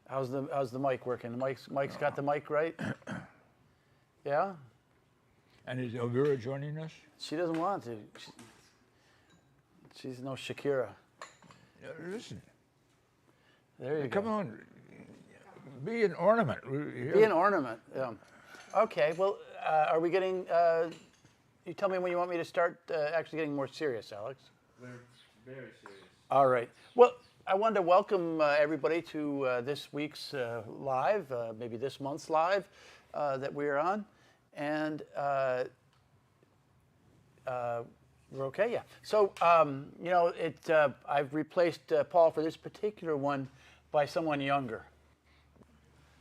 How's the mic working? Mike's got the mic right? Yeah? And is Elvira joining us? She doesn't want to. She's no Shakira. Listen. There you go. Come on. Be an ornament. Be an ornament. Yeah. Okay. Well, are we getting? You tell me when you want me to start actually getting more serious, Alex. We're very serious. All right. Well, I wanted to welcome everybody to this week's live, maybe this month's live that we're on, and we're okay. Yeah. So you know, I've replaced Paul for this particular one by someone younger.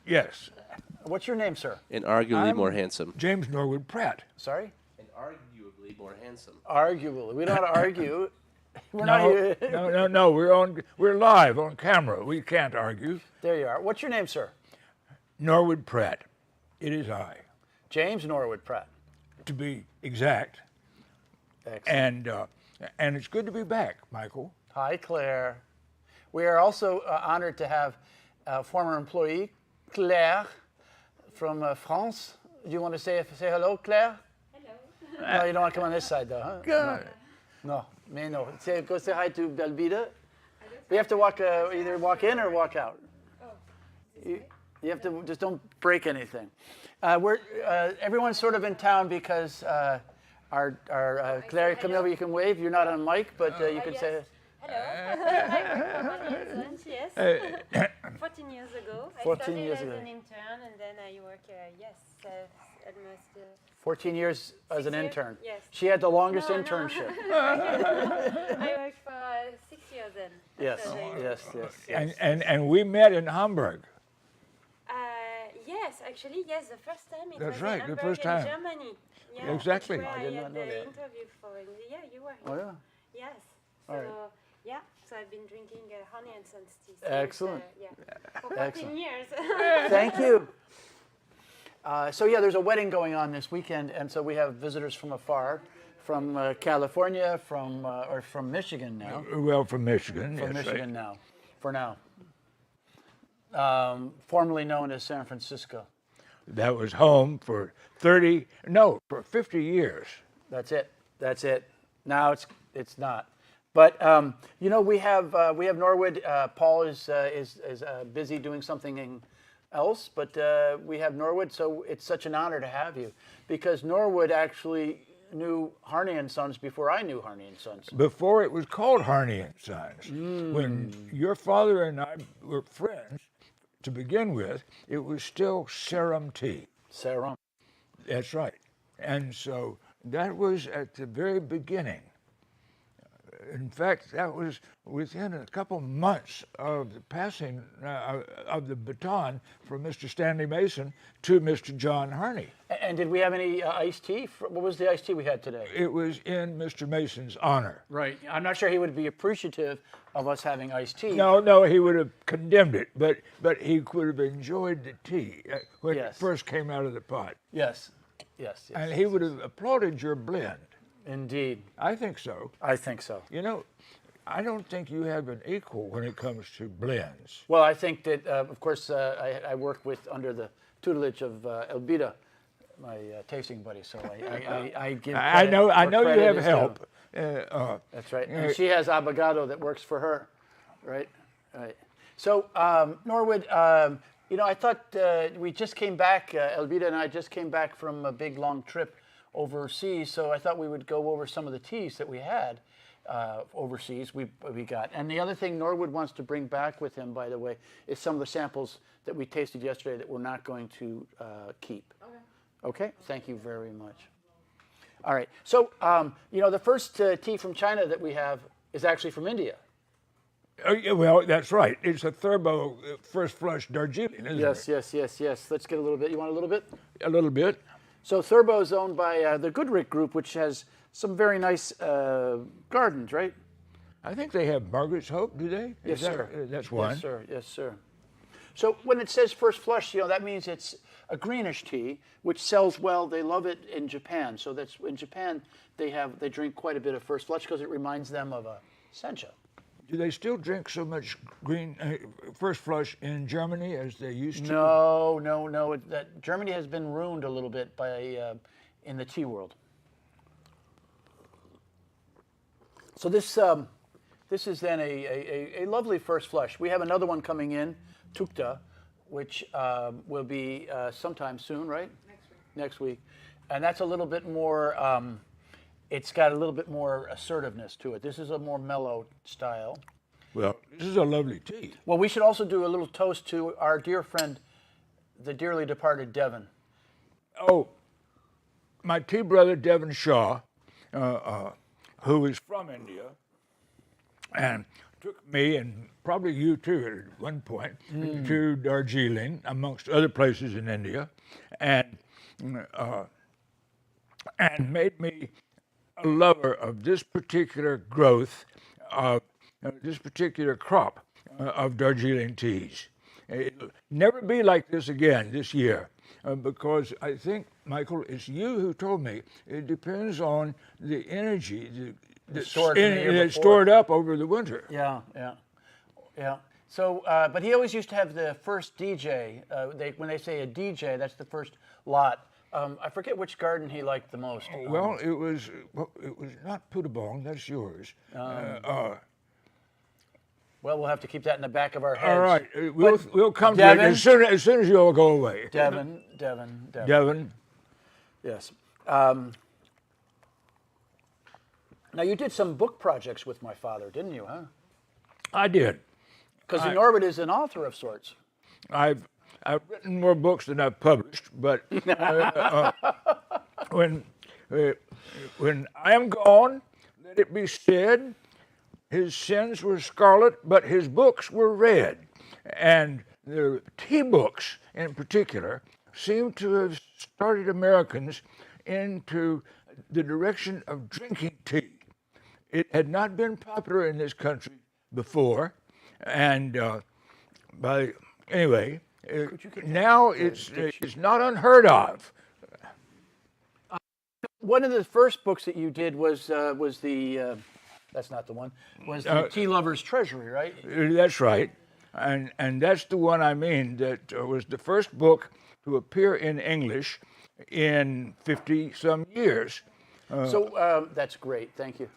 Yes. What's your name, sir? And arguably more handsome. James Norwood Pratt. Sorry? And arguably more handsome. Arguably. We don't argue. We're No. We're live on camera. We can't argue. There you are. What's your name, sir? Norwood Pratt. It is I, James Norwood Pratt. to be exact. Excellent. And it's good to be back, Michael. Hi, Claire. We are also honored to have a former employee, Claire, from France. Do you want to say hello, Claire? Hello. No, you don't want to come on this side, though, huh? Good. No, no. Go say hi to Belbida. We have to walk, either walk in or walk out. Oh, You have to, just don't break anything. Everyone's sort of in town because our Claire, come over, you can wave. You're not on mic, but you can yes. say. Hello. Yes. 14 years ago. 14 years I started ago. as an intern, and then I work, almost 14 years as an 6 years? intern. Yes. She had the longest No. internship. I worked for 6 years then. Yes, after the internship. yes. And we met in Hamburg. Yes, actually, yes, the first time it That's was right, in the Hamburg first time. in Germany. Yeah, Exactly. Where I I did had not know the that. interview for. Yeah, you were Oh, here. yeah. Yes. All So, right. yeah, so I've been drinking honey and sons tea. Excellent. For 14 Excellent. years. Thank you. So yeah, there's a wedding going on this weekend, and so we have visitors from afar, from California, or from Michigan now. Well, from Michigan. From yes, Michigan now, for now. Formerly known as San Francisco. That was home for 50 years. That's it. Now it's not. But you know, we have Norwood. Paul is busy doing something else, but we have Norwood. So it's such an honor to have you, because Norwood actually knew Harney and Sons before I knew Harney and Sons. Before it was called Harney and Sons. When your father and I were friends, to begin with, it was still Serum Tea. Serum. That's right. And so that was at the very beginning. In fact, that was within a couple months of the passing of the baton from Mr. Stanley Mason to Mr. John Harney. And did we have any iced tea? What was the iced tea we had today? It was in Mr. Mason's honor. Right. I'm not sure he would be appreciative of us having iced tea. No, he would have condemned it, but he could have enjoyed the tea when it first came out of the pot. Yes. And he would have applauded your blend. Indeed. I think so. I think so. You know, I don't think you have an equal when it comes to blends. Well, I think that, of course, I work under the tutelage of Elbida, my tasting buddy. So I give. I know you have is help. due. That's right. And she has abogado that works for her, right? Right. So Norwood, you know, I thought we just came back. Elbida and I just came back from a big long trip overseas, so I thought we would go over some of the teas that we had overseas. We got, and the other thing Norwood wants to bring back with him, by the way, is some of the samples that we tasted yesterday that we're not going to keep. Okay. Thank you very much. All right. So you know, the first tea from China that we have is actually from India. Yeah, well, that's right. It's a Thurbo First Flush Darjeeling, isn't it? Yes. Let's get a little bit. You want a little bit? A little bit. So Thurbo is owned by the Goodrich Group, which has some very nice gardens, right? I think they have Margaret's Hope, do they? Yes, sir. That's one. Yes, sir. So when it says First Flush, you know, that means it's a greenish tea, which sells well. They love it in Japan. So that's in Japan they drink quite a bit of First Flush because it reminds them of a sencha. Do they still drink so much green first flush in Germany as they used to? No. That Germany has been ruined a little bit by in the tea world. So this is then a lovely first flush. We have another one coming in, Tukta, which will be sometime soon, right? Next week. And that's a little bit more, it's got a little bit more assertiveness to it. This is a more mellow style. Well, this is a lovely tea. Well, we should also do a little toast to our dear friend, the dearly departed Devon. Oh, my tea brother, Devon Shaw, who is from India, and took me, and probably you too at one point, to Darjeeling, amongst other places in India, and made me a lover of this particular growth, of this particular crop of Darjeeling teas. It'll never be like this again this year, because I think, Michael, it's you who told me it depends on the energy that's stored up over the winter. Yeah. So, but he always used to have the first DJ. When they say a DJ, that's the first lot. I forget which garden he liked the most. Well, it was not Puttabong. That's yours. Well, we'll have to keep that in the back of our heads. All right, we'll come to it as soon as you all go away. Devon. Yes. Now, you did some book projects with my father, didn't you, huh? I did. Because Norwood is an author of sorts. I've written more books than I've published, but when I am gone, let it be said, his sins were scarlet, but his books were red. And the tea books, in particular, seem to have started Americans into the direction of drinking tea. It had not been popular in this country before, and anyway, now it's not unheard of. One of the first books that you did was the that's not the one, was the Tea Lover's Treasury, right? That's right, and that's the one I mean. That was the first book to appear in English in 50-some years. So that's great, thank you.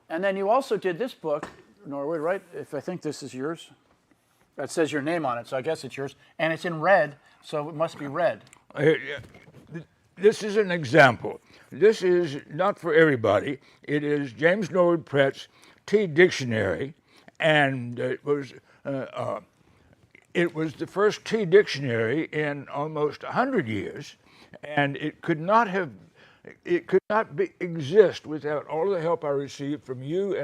And then you also did this book, Norwood, right? If I think this is yours. That says your name on it, so I guess it's yours. And it's in red, so it must be red. This is an example. This is not for everybody. It is James Norwood Pratt's Tea Dictionary, and it was the first tea dictionary in almost 100 years, and it could not exist without all the help I received from you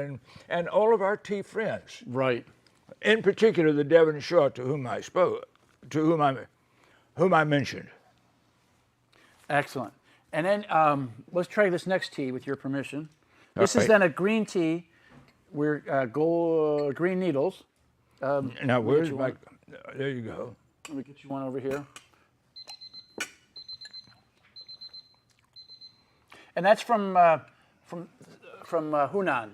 and all of our tea friends. Right. In particular, the Devon Shaw to whom I spoke, whom I mentioned. Excellent. And then let's try this next tea with your permission. This is right. then a green tea. We're green needles. Now where's my? There you go. Let me get you one over here. And that's from Hunan,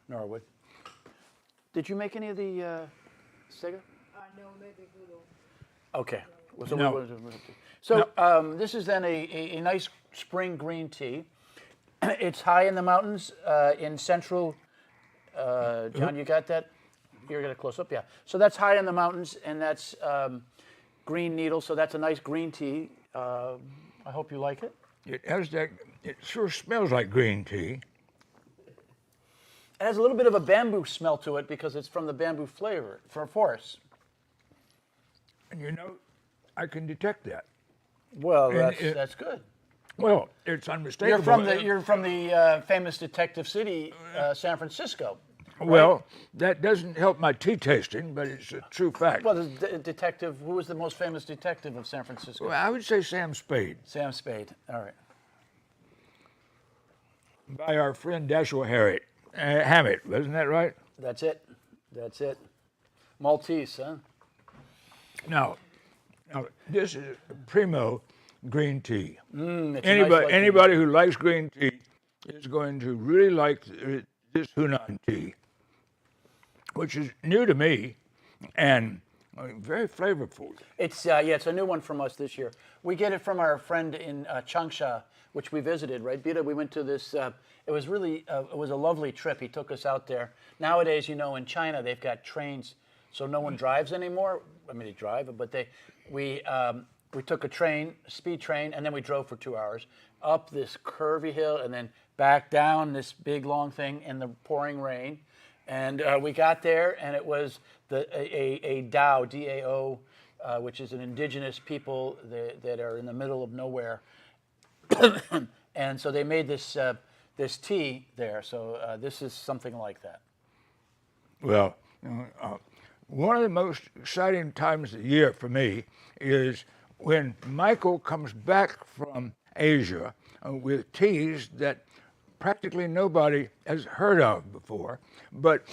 Norwood. Did you make any of the Sega? No, maybe Google. Okay. No. So this is then a nice spring green tea. It's high in the mountains in central. John, you got that? You're going to close up, yeah. So that's high in the mountains, and that's green needle. So that's a nice green tea. I hope you like it. It has that. It sure smells like green tea. It has a little bit of a bamboo smell to it because it's from the bamboo flavor forest. And you know, I can detect that. Well, that's good. Well, it's unmistakable. You're from the famous detective city, San Francisco. Right? Well, that doesn't help my tea tasting, but it's a true fact. Well, the detective. Who was the most famous detective of San Francisco? Well, I would say Sam Spade. Sam Spade. All right. By our friend Dashiell Hammett, wasn't that right? That's it. Maltese, huh? Now, this is primo green tea. Anybody who likes green tea is going to really like this Hunan tea. which is new to me and very flavorful. It's it's a new one from us this year. We get it from our friend in Changsha, which we visited, right, Bita? We went to this. It was really it was a lovely trip. He took us out there. Nowadays, in China they've got trains, so no one drives anymore. I mean, they drive, but we took a train, a speed train, and then we drove for 2 hours up this curvy hill and then back down this big long thing in the pouring rain. And we got there, and it was a Dao, D-A-O, which is an indigenous people that are in the middle of nowhere. And so they made this tea there. So this is something like that. Well, one of the most exciting times of the year for me is when Michael comes back from Asia with teas that practically nobody has heard of before, but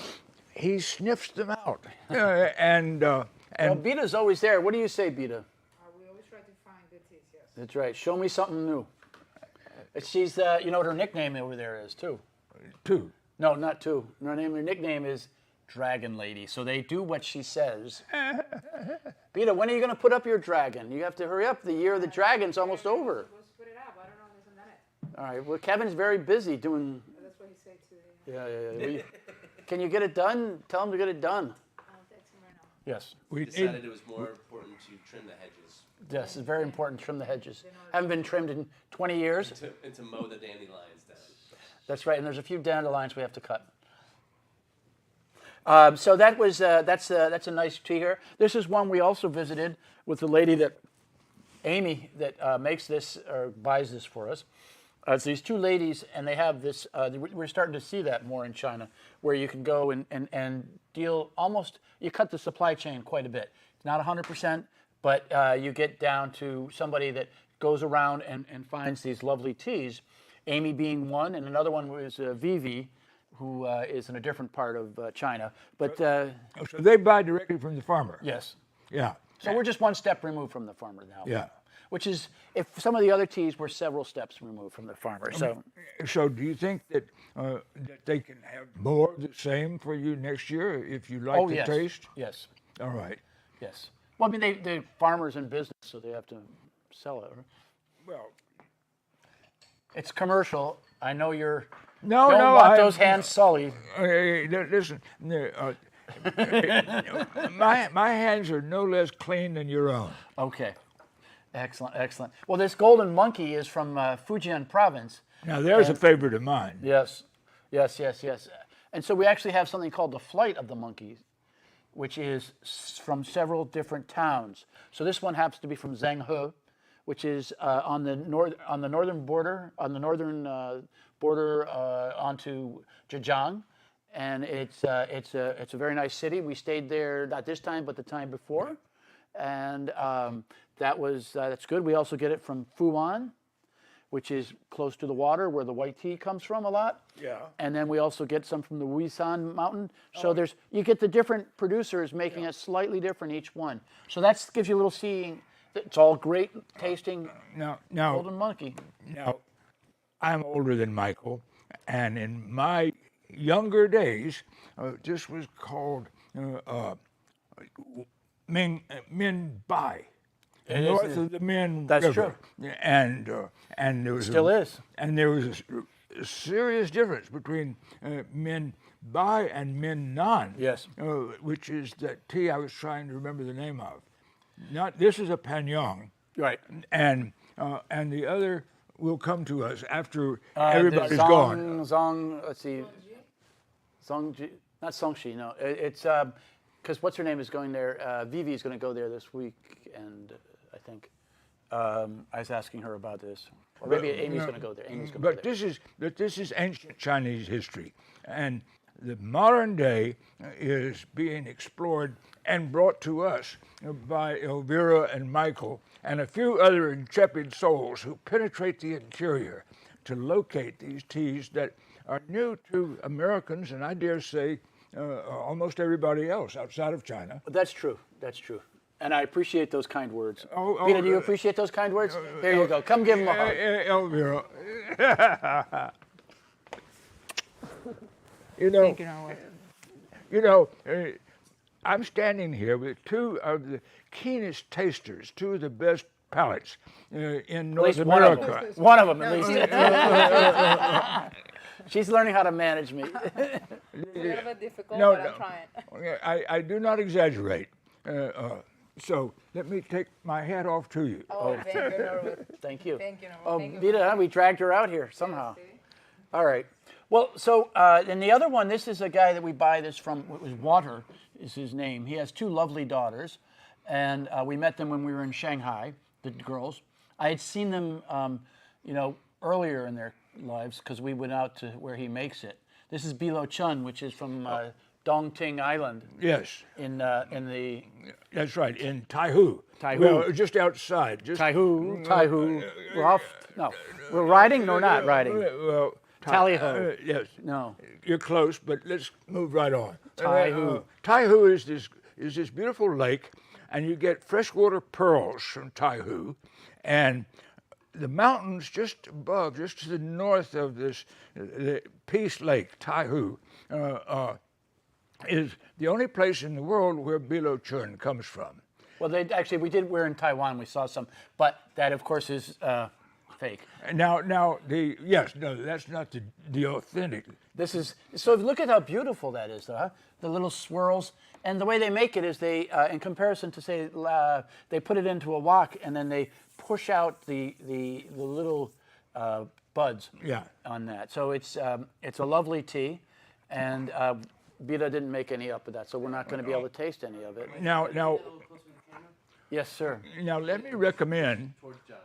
he sniffs them out. And Well, Bita's always there. What do you say, Bita? We always try to find good teas, yes. That's right. Show me something new. She's, you know what her nickname over there is, too. two. No, not two. Her nickname is Dragon Lady. So they do what she says. Bita, when are you going to put up your dragon? You have to hurry up. The year of the dragon's almost over. Supposed to put it up. I don't know. He hasn't done it. All right. Well, Kevin's very busy doing. That's what he said to the. Yeah. Can you get it done? Tell him to get it done. I'll text him right now. Yes. We Decided it was more important to trim the hedges Yes, it's very important. Trim the hedges. Haven't been trimmed in 20 years. and to mow the dandelions down. That's right. And there's a few dandelions we have to cut. So that was that's a nice tea here. This is one we also visited with the lady that Amy that makes this or buys this for us. It's these two ladies, and they have this. We're starting to see that more in China, where you can go and deal almost. You cut the supply chain quite a bit. It's not 100%, but you get down to somebody that goes around and finds these lovely teas. Amy being one, and another one was Vivi, who is in a different part of China. But So they buy directly from the farmer. yes, Yeah. so we're just one step removed from the farmer now. Yeah. Which is, if some of the other teas were several steps removed from the farmer. So do you think that that they can have more of the same for you next year if you like the yes, taste? yes, All right. yes. Well, I mean, they're farmers in business, so they have to sell it. Right? Well, It's commercial. I know you're. no, Don't no. want those hands sullied. Listen, my hands are no less clean than your own. Okay. Excellent, excellent. Well, this golden monkey is from Fujian province. Now there's a favorite of mine. Yes. And so we actually have something called the Flight of the Monkeys, which is from several different towns. So this one happens to be from Zhenghe, which is on the northern border, onto Zhejiang, and it's a very nice city. We stayed there not this time, but the time before, and that's good. We also get it from Fuan, which is close to the water where the white tea comes from a lot. Yeah. And then we also get some from the Wisan Mountain. So you get the different producers making it slightly different each one. So that gives you a little seeing. It's all great tasting Now, golden monkey. Now, I'm older than Michael, and in my younger days, this was called Min Bai, north of the Min That's River. true. And there was Still is. And there was a serious difference between Min Bai and Min Nan. Yes. Which is that tea I was trying to remember the name of. This is a Panyang. Right. And the other will come to us after The everybody's gone. Let's see. Zongji, not Songshi, no. It's because what's her name is going there. Vivi is going to go there this week, and I think I was asking her about this. Or maybe Amy's going to go there. Amy's going to go there. This is ancient Chinese history, and the modern day is being explored and brought to us by Elvira and Michael and a few other intrepid souls who penetrate the interior to locate these teas that are new to Americans and I dare say almost everybody else outside of China. That's true. That's true. And I appreciate those kind words. Oh, Peter, do you appreciate those kind words? There you go. Come give him a hug. Elvira. You know, Thank you, Norwood. You know, I'm standing here with two of the keenest tasters, two of the best palates in North least one of America. them. One of them, at least. She's learning how to manage me. It's a little bit difficult, No, but no. I'm trying. I do not exaggerate. So let me take my hat off to you. Oh, thank you, Norwood. Thank you. Thank you, Norwood. Oh, Thank you. Vita, huh? We dragged her out here somehow. See? All right. Well, so and the other one, this is a guy that we buy this from. It was Water is his name. He has two lovely daughters, and we met them when we were in Shanghai. The girls. I had seen them, earlier in their lives because we went out to where he makes it. This is Bao Chun, which is from Dongting Island. Yes, In the that's right, in Taihu. Taihu. Well, just outside. Taihu. We're off. No, we're riding. No, not riding. Well, Tally-ho. yes. No. You're close, but let's move right on. Taihu. Taihu is this beautiful lake, and you get freshwater pearls from Taihu, and the mountains just above, just to the north of this the Peace Lake, Taihu, is the only place in the world where Bao Chun comes from. Well, we're in Taiwan. We saw some, but that, of course, is fake. Now, that's not the authentic. This is so. Look at how beautiful that is, though. Huh? The little swirls, and the way they make it is they, in comparison to say, they put it into a wok and then they push out the little buds. Yeah. On that. So it's a lovely tea, and Vita didn't make any up of that, so we're not going to be able to taste any of it. Now, A little closer to the camera, Yes, sir. now let me recommend. towards John.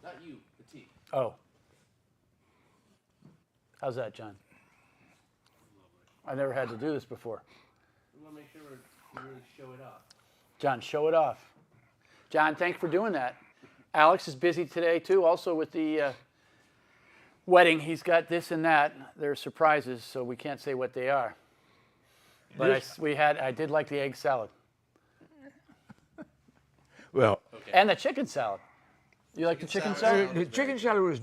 Not you, the tea. Oh. How's that, John? I've never had to do this before. We want to make sure we really show it off. John, show it off. John, thanks for doing that. Alex is busy today, too, also with the wedding. He's got this and that. They're surprises, so we can't say what they are. But I did like the egg salad. Well, And the chicken salad. You like the chicken salad? the chicken salad was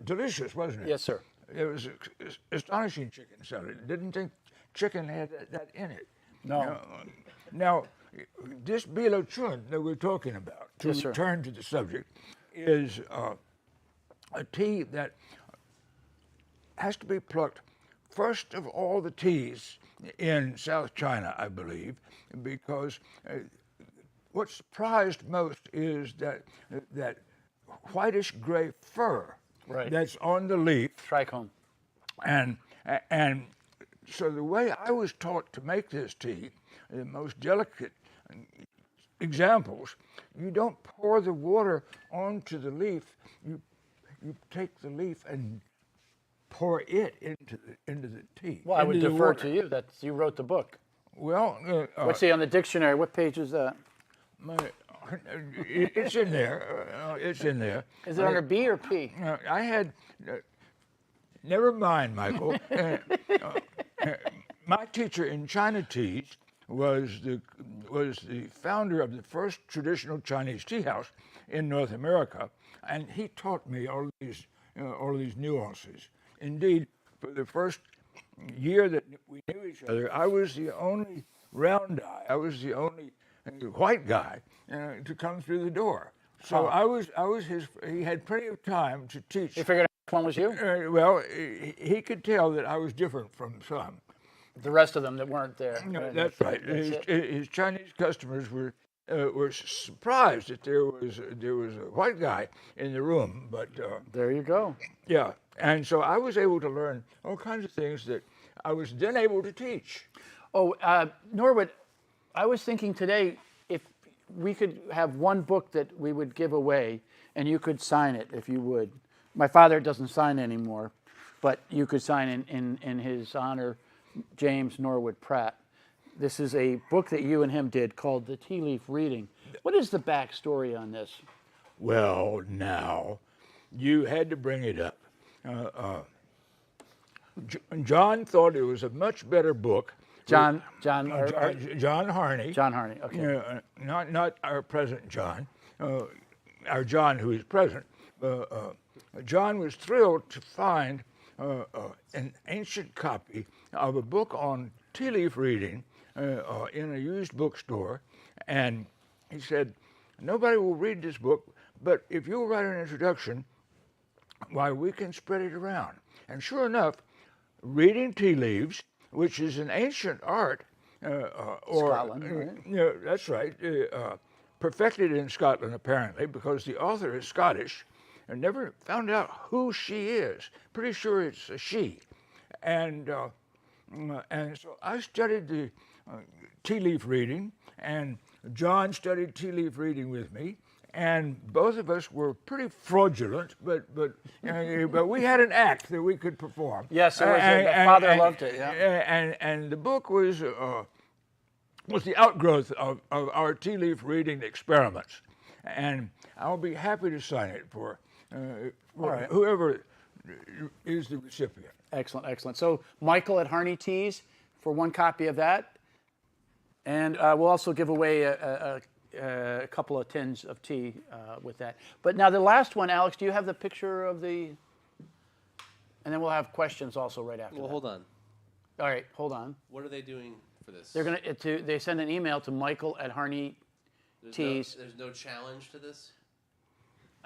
delicious, wasn't it? Yes, sir. It was astonishing chicken salad. Didn't think chicken had that in it. No. Now, this Bao Chun that we're talking about, to Yes, sir. return to the subject, is a tea that has to be plucked first of all the teas in South China, I believe, because what surprised most is that whitish gray fur Right. that's on the leaf, Trichome. and so the way I was taught to make this tea, the most delicate examples, you don't pour the water onto the leaf. You take the leaf and pour it into the tea. Well, I would into the defer water. to you. You wrote the book. Well, What's on the dictionary? What page is that? it's in there. It's in there. Is it under B or P? I had. Never mind, Michael. My teacher in China teas was the founder of the first traditional Chinese tea house in North America, and he taught me all these nuances. Indeed, for the first year that we knew each other, I was the only round eye. I was the only white guy to come through the door. So I was his. He had plenty of time to teach. You figured out which one was you? Well, he could tell that I was different from some. The rest of them that weren't there. No, that's right. His Chinese customers were surprised that there was a white guy in the room. But There you go. yeah, and so I was able to learn all kinds of things that I was then able to teach. Oh, Norwood, I was thinking today if we could have one book that we would give away and you could sign it if you would. My father doesn't sign anymore, but you could sign in his honor, James Norwood Pratt. This is a book that you and him did called The Tea Leaf Reading. What is the backstory on this? Well, now, you had to bring it up. John thought it was a much better book. John John Harney. John Harney, okay. Not our present John, our John who is present. John was thrilled to find an ancient copy of a book on tea leaf reading in a used bookstore, and he said, nobody will read this book, but if you'll write an introduction, why, we can spread it around. And sure enough, reading tea leaves, which is an ancient art, Scotland, right? Yeah, that's right, perfected in Scotland apparently, because the author is Scottish, and never found out who she is. Pretty sure it's a she. And so I studied the tea leaf reading, and John studied tea leaf reading with me, and both of us were pretty fraudulent, but we had an act that we could perform. Yes, it was, Father loved it. Yeah. And the book was the outgrowth of our tea leaf reading experiments, and I'll be happy to sign it for right. whoever is the recipient. Excellent, excellent. So Michael at Harney Teas for one copy of that, and we'll also give away a couple of tins of tea with that. But now the last one, Alex, do you have the picture of the? And then we'll have questions also right after. Well, that. hold on. All right, hold on. What are they doing for this? They're they send an email to Michael at Harney Teas. There's no challenge to this?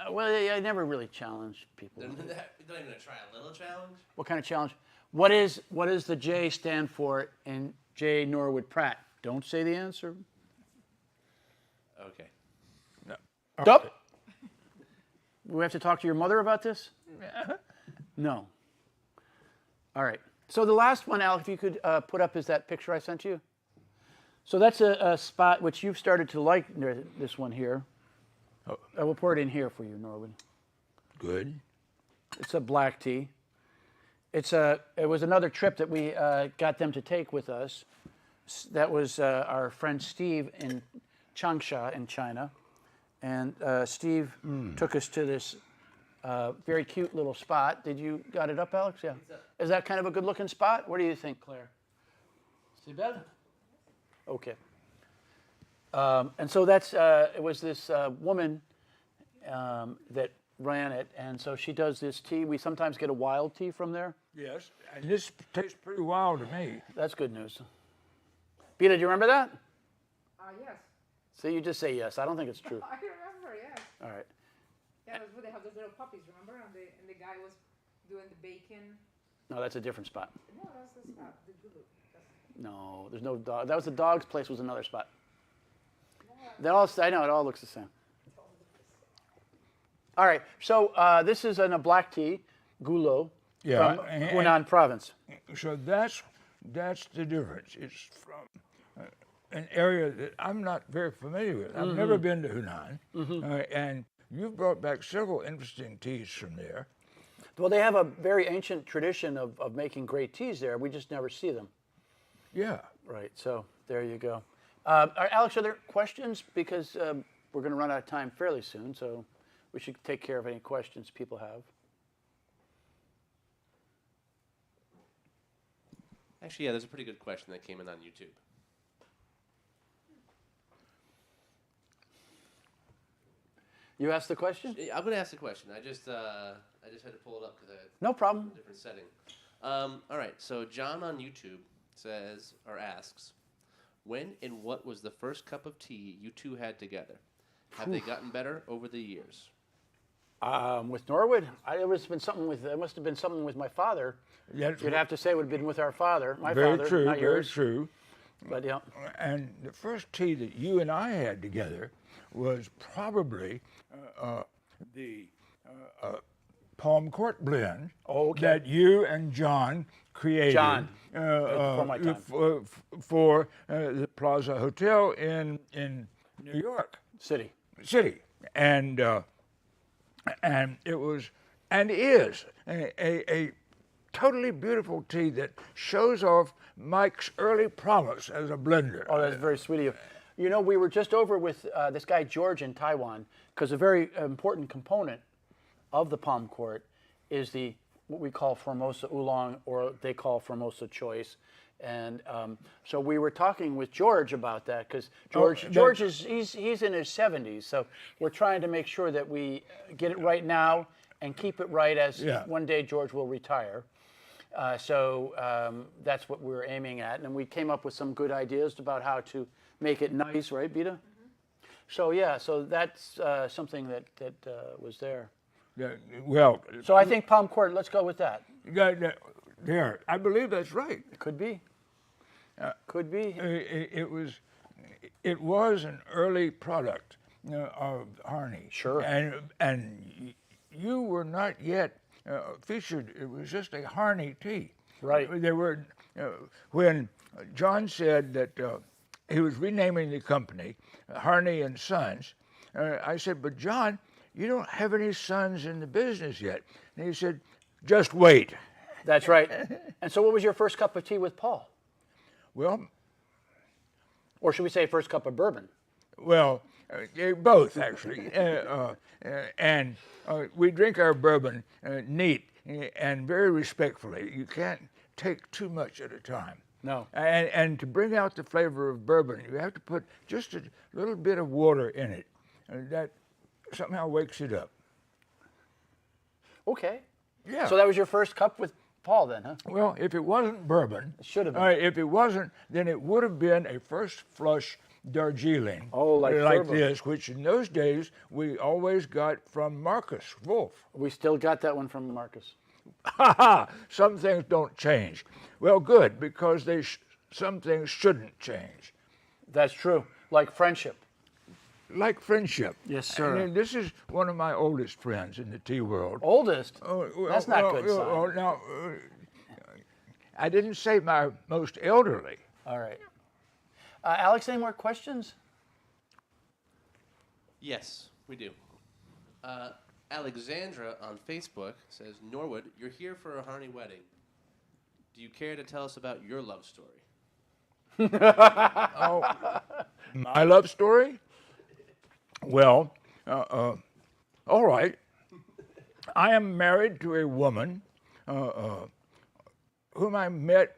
Well, I never really challenge people. They're not even going to try a little challenge? What kind of challenge? What does the J stand for in J. Norwood Pratt? Don't say the answer. Okay. Nope. We have to talk to your mother about this? No. All right. So the last one, Alec, if you could put up, is that picture I sent you? So that's a spot which you've started to like, this one here. Oh. I will pour it in here for you, Norwood. Good. It's a black tea. It was another trip that we got them to take with us. That was our friend Steve in Changsha in China. And Steve took us to this very cute little spot. Got it up, Alex? Yeah. Is that kind of a good looking spot? What do you think, Claire? C'est belle? Okay. And so it was this woman that ran it, and so she does this tea. We sometimes get a wild tea from there. Yes, and this tastes pretty wild to me. That's good news. Peter, do you remember that? Yes. So you just say yes. I don't think it's true. I remember, yes. All right. Yeah, that's where they have those little puppies, remember? And the guy was doing the bacon. No, that's a different spot. No, that's the spot, the Gulu. No, there's no dog. That was the dog's place. Was another spot. I know it all looks the same. All right. So this is in a black tea, gulo, from Hunan province. So that's the difference. It's from an area that I'm not very familiar with. I've never been to Hunan, and you've brought back several interesting teas from there. Well, they have a very ancient tradition of making great teas there. We just never see them. Yeah. Right. So there you go. Alex, are there questions? Because we're going to run out of time fairly soon, so we should take care of any questions people have. Actually, yeah, there's a pretty good question that came in on YouTube. You asked the question? I'm going to ask the question. I just had to pull it up because I had No problem. a different setting. All right, so John on YouTube says or asks, when and what was the first cup of tea you two had together? Have they gotten better over the years? With Norwood, it must have been something with my father. Yeah, You'd have to say it would have been with our father, my very father, true, not very yours. true. But yeah. And the first tea that you and I had together was probably the Palm Court blend that you and John created. John, before my time. For the Plaza Hotel in New York City. and it was and is a totally beautiful tea that shows off Mike's early promise as a blender. Oh, that's very sweet of you. You know, we were just over with this guy George in Taiwan, because a very important component of the Palm Court is what we call Formosa Oolong, or they call Formosa Choice. And so we were talking with George about that, because George he's in his 70s, so we're trying to make sure that we get it right now and keep it right as one day George will retire. That's what we were aiming at. And we came up with some good ideas about how to make it nice, right, Beta? So yeah, so that's something that was there. Well, So I think Palm Court, let's go with that. there, I believe that's right. Could be. Could be. It was an early product of Harney. Sure. And you were not yet featured. It was just a Harney tea. Right. There were when John said that he was renaming the company Harney and Sons. I said, but John, you don't have any sons in the business yet. And he said, just wait. That's right. And so what was your first cup of tea with Paul? Well, Or should we say first cup of bourbon? well, both actually. And we drink our bourbon neat and very respectfully. You can't take too much at a time. No. And to bring out the flavor of bourbon, you have to put just a little bit of water in it. That somehow wakes it up. Okay. Yeah. So that was your first cup with Paul then, huh? Well, if it wasn't bourbon, It should have been. if it wasn't, then it would have been a first flush Darjeeling. Oh, like Thurber. this, which in those days we always got from Marcus Wolf. We still got that one from Marcus. Ha ha! Some things don't change. Well, good, because some things shouldn't change. That's true. Like friendship. Like friendship. Yes, sir. And this is one of my oldest friends in the tea world. Oldest? Oh, well, That's not good sign. Now, I didn't say my most elderly. All right. Alex, any more questions? Yes, we do. Alexandra on Facebook says, Norwood, you're here for a Harney wedding. Do you care to tell us about your love story? My love story? Well, all right. I am married to a woman whom I met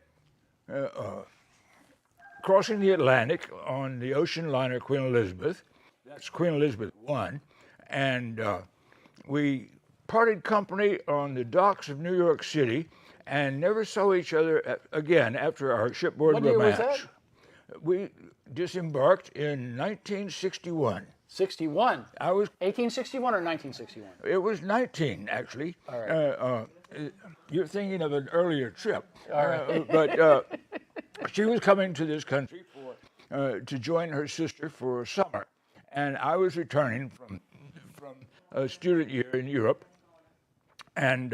crossing the Atlantic on the ocean liner Queen Elizabeth. That's Queen Elizabeth I. And we parted company on the docks of New York City and never saw each other again after our shipboard What year was romance. that? We disembarked in 1961. 61. I was. 1861 or 1961? It was 19 actually. All right. You're thinking of an earlier trip. All right. But she was coming to this country to join her sister for summer, and I was returning from a student year in Europe, and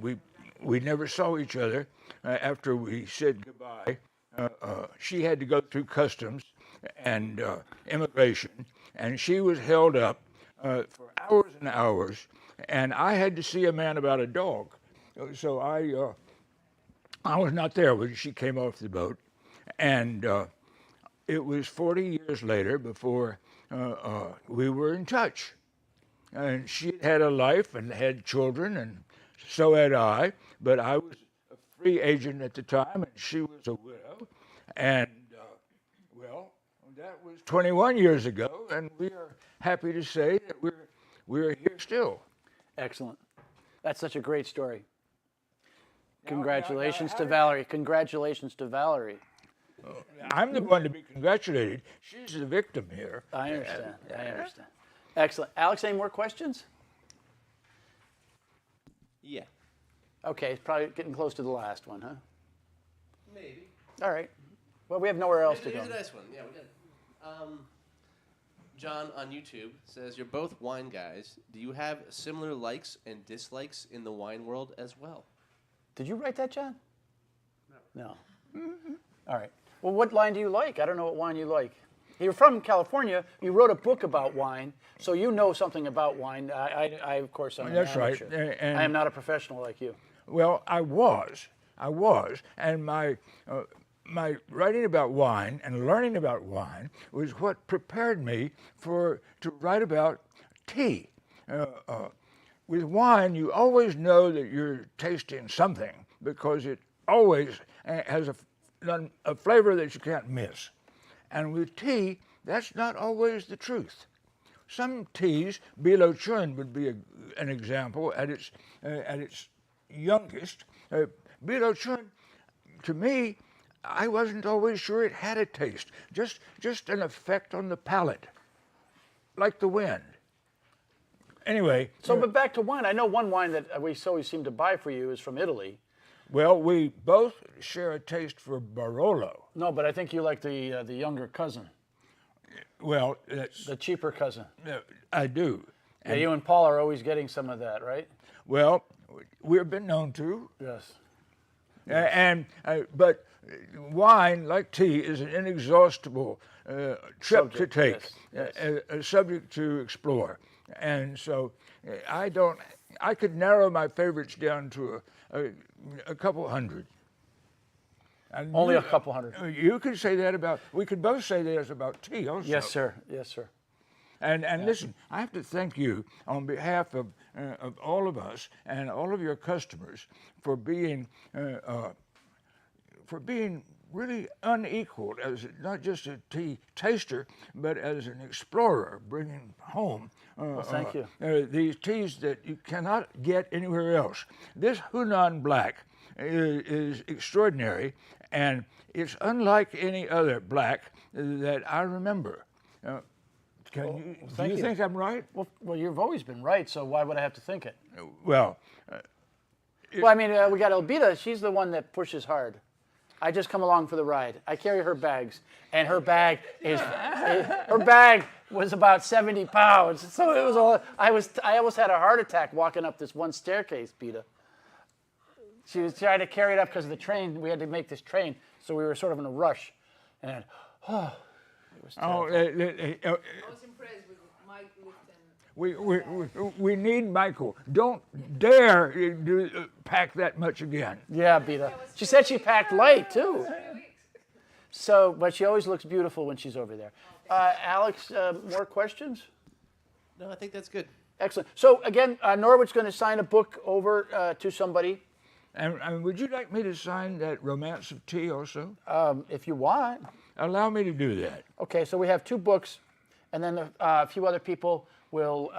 we never saw each other after we said goodbye. She had to go through customs and immigration, and she was held up for hours and hours, and I had to see a man about a dog. So I was not there when she came off the boat, and it was 40 years later before we were in touch. And she had a life and had children, and so had I, but I was a free agent at the time, and she was a widow. And, well, that was 21 years ago, and we are happy to say that we're here still. Excellent. That's such a great story. Congratulations to Valerie. Congratulations to Valerie. I'm the one to be congratulated. She's the victim here. I understand. I understand. Excellent. Alex, any more questions? Yeah. Okay, it's probably getting close to the last one, huh? Maybe. All right. Well, we have nowhere else to go. Here's a nice one. Yeah, we did. John on YouTube says, you're both wine guys. Do you have similar likes and dislikes in the wine world as well? Did you write that, John? No. Mm-hmm. All right. Well, what wine do you like? I don't know what wine you like. You're from California. You wrote a book about wine, so you know something about wine. I of course, am an That's right. amateur. And I am not a professional like you. Well, I was, and my writing about wine and learning about wine was what prepared me to write about tea. With wine, you always know that you're tasting something because it always has a flavor that you can't miss. And with tea, that's not always the truth. Some teas, Bao Chun would be an example at its youngest, Bao Chun, to me, I wasn't always sure it had a taste. Just an effect on the palate, like the wind. Anyway. So, but back to wine. I know one wine that we always seem to buy for you is from Italy. Well, we both share a taste for Barolo. No, but I think you like the younger cousin, Well, the cheaper cousin. I do. Yeah, you and Paul are always getting some of that, right? Well, we've been known to. Yes. But wine, like tea, is an inexhaustible trip to Subject, take, yes, a subject to explore. And so I could narrow my favorites down to a couple hundred. And Only a couple hundred. You could say that we could both say that about tea also. Yes, sir. Yes, sir. And listen, I have to thank you on behalf of all of us and all of your customers for being really unequaled as not just a tea taster, but as an explorer, bringing home thank you. These teas that you cannot get anywhere else. This Hunan Black is extraordinary, and it's unlike any other black that I remember. Do you think I'm right? Well, you've always been right, so why would I have to think it? Well, Well, I mean, we got Elvira. She's the one that pushes hard. I just come along for the ride. I carry her bags, and her bag was about 70 pounds. So it was all. I almost had a heart attack walking up this one staircase, Beta. She was trying to carry it up because of the train. We had to make this train, so we were sort of in a rush, and it was terrible. I was impressed with Mike lifting. we need Michael. Don't dare pack that much again. Yeah, Beta. She said she packed light too. So, but she always looks beautiful when she's over there. Alex, more questions? No, I think that's good. Excellent. So again, Norwood's going to sign a book over to somebody. And would you like me to sign that Romance of Tea also? If you want. Allow me to do that. Okay, so we have 2 books, and then a few other people will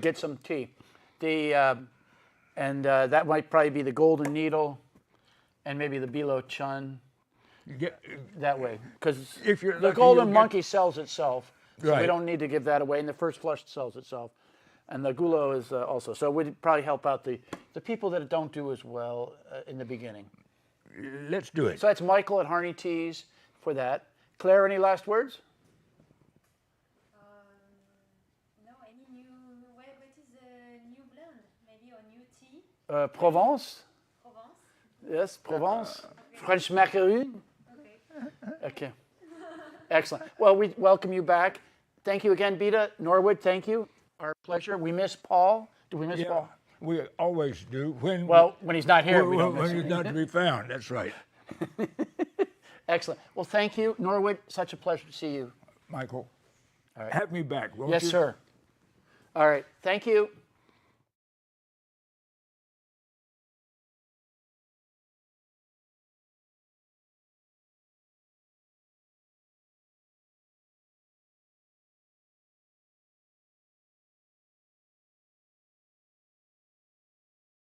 get some tea. That might probably be the Golden Needle, and maybe the Bao Chun. That way, because If you're the lucky, Golden you'll get- Monkey sells itself, so we Right. don't need to give that away. And the First Flush sells itself, and the Gulo is also. So we'd probably help out the people that don't do as well in the beginning. Let's do it. So that's Michael at Harney Teas for that. Claire, any last words? No, any new, what is the new blend? Maybe or new tea? Provence? Provence? Yes, Provence. French macaroon? Okay. Excellent. Well, we welcome you back. Thank you again, Beta. Norwood, thank you. Our pleasure. We miss Paul. Do we miss Yeah, Paul? we always do. When When he's not here, we don't when miss he's him. not to be found. That's right, Excellent. Well, thank you, Norwood. Such a pleasure to see you. Michael. All right. Have me back, won't Yes, you? sir. All right. Thank you.